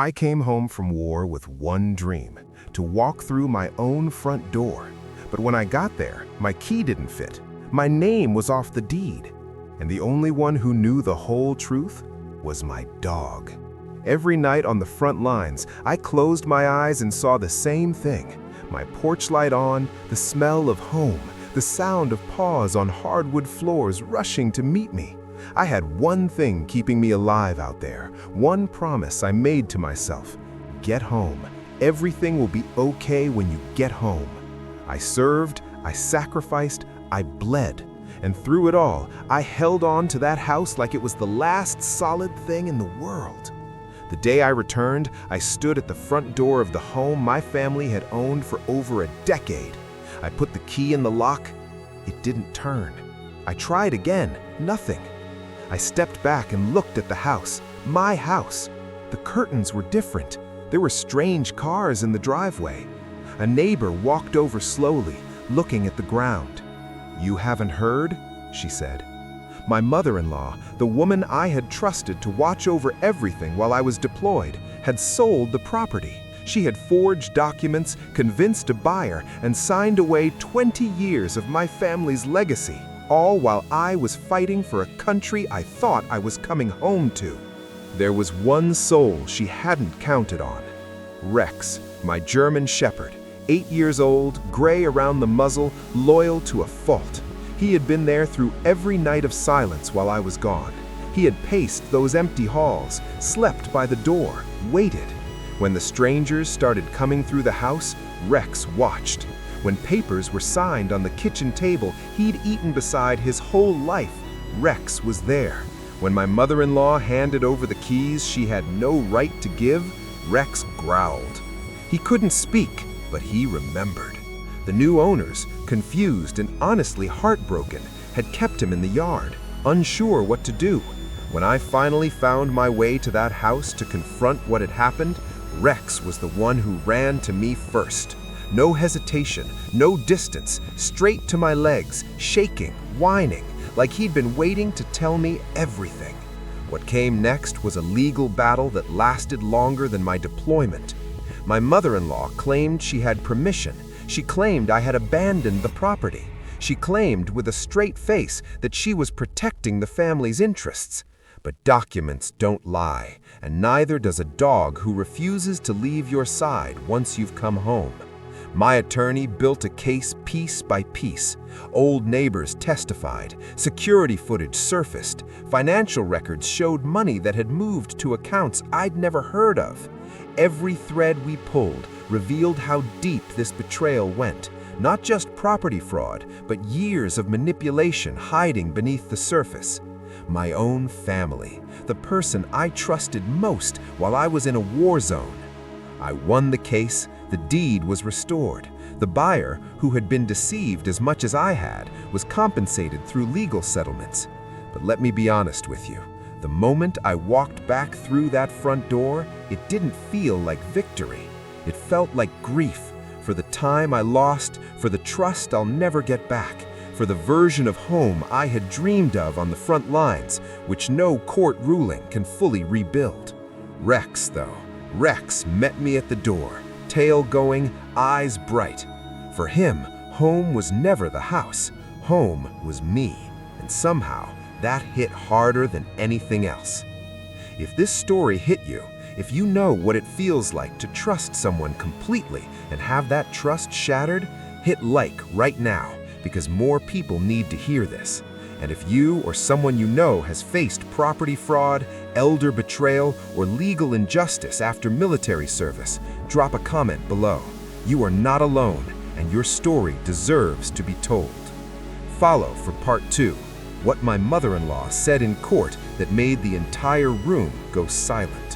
I came home from war with one dream, to walk through my own front door. But when I got there, my key didn't fit. My name was off the deed. And the only one who knew the whole truth was my dog. Every night on the front lines, I closed my eyes and saw the same thing. My porch light on, the smell of home, the sound of paws on hardwood floors rushing to meet me. I had one thing keeping me alive out there, one promise I made to myself. Get home. Everything will be okay when you get home. I served, I sacrificed, I bled. And through it all, I held on to that house like it was the last solid thing in the world. The day I returned, I stood at the front door of the home my family had owned for over a decade. I put the key in the lock. It didn't turn. I tried again. Nothing. I stepped back and looked at the house, my house. The curtains were different. There were strange cars in the driveway. A neighbor walked over slowly, looking at the ground. "You haven't heard?" she said. My mother-in-law, the woman I had trusted to watch over everything while I was deployed, had sold the property. She had forged documents, convinced a buyer, and signed away 20 years of my family's legacy, all while I was fighting for a country I thought I was coming home to. There was one soul she hadn't counted on. Rex, my German shepherd, 8 years old, gray around the muzzle, loyal to a fault. He had been there through every night of silence while I was gone. He had paced those empty halls, slept by the door, waited. When the strangers started coming through the house, Rex watched. When papers were signed on the kitchen table he'd eaten beside his whole life, Rex was there. When my mother-in-law handed over the keys she had no right to give, Rex growled. He couldn't speak, but he remembered. The new owners, confused and honestly heartbroken, had kept him in the yard, unsure what to do. When I finally found my way to that house to confront what had happened, Rex was the one who ran to me first. No hesitation, no distance, straight to my legs, shaking, whining, like he'd been waiting to tell me everything. What came next was a legal battle that lasted longer than my deployment. My mother-in-law claimed she had permission. She claimed I had abandoned the property. She claimed with a straight face that she was protecting the family's interests. But documents don't lie, and neither does a dog who refuses to leave your side once you've come home. My attorney built a case piece by piece. Old neighbors testified, security footage surfaced, financial records showed money that had moved to accounts I'd never heard of. Every thread we pulled revealed how deep this betrayal went, not just property fraud, but years of manipulation hiding beneath the surface. My own family, the person I trusted most while I was in a war zone. I won the case, the deed was restored. The buyer, who had been deceived as much as I had, was compensated through legal settlements. But let me be honest with you. The moment I walked back through that front door, it didn't feel like victory. It felt like grief for the time I lost, for the trust I'll never get back, for the version of home I had dreamed of on the front lines, which no court ruling can fully rebuild. Rex, though. Rex met me at the door, tail going, eyes bright. For him, home was never the house. Home was me, and somehow that hit harder than anything else. If this story hit you, if you know what it feels like to trust someone completely and have that trust shattered, hit like right now, because more people need to hear this. And if you or someone you know has faced property fraud, elder betrayal, or legal injustice after military service, drop a comment below. You are not alone, and your story deserves to be told. Follow for part 2, what my mother-in-law said in court that made the entire room go silent.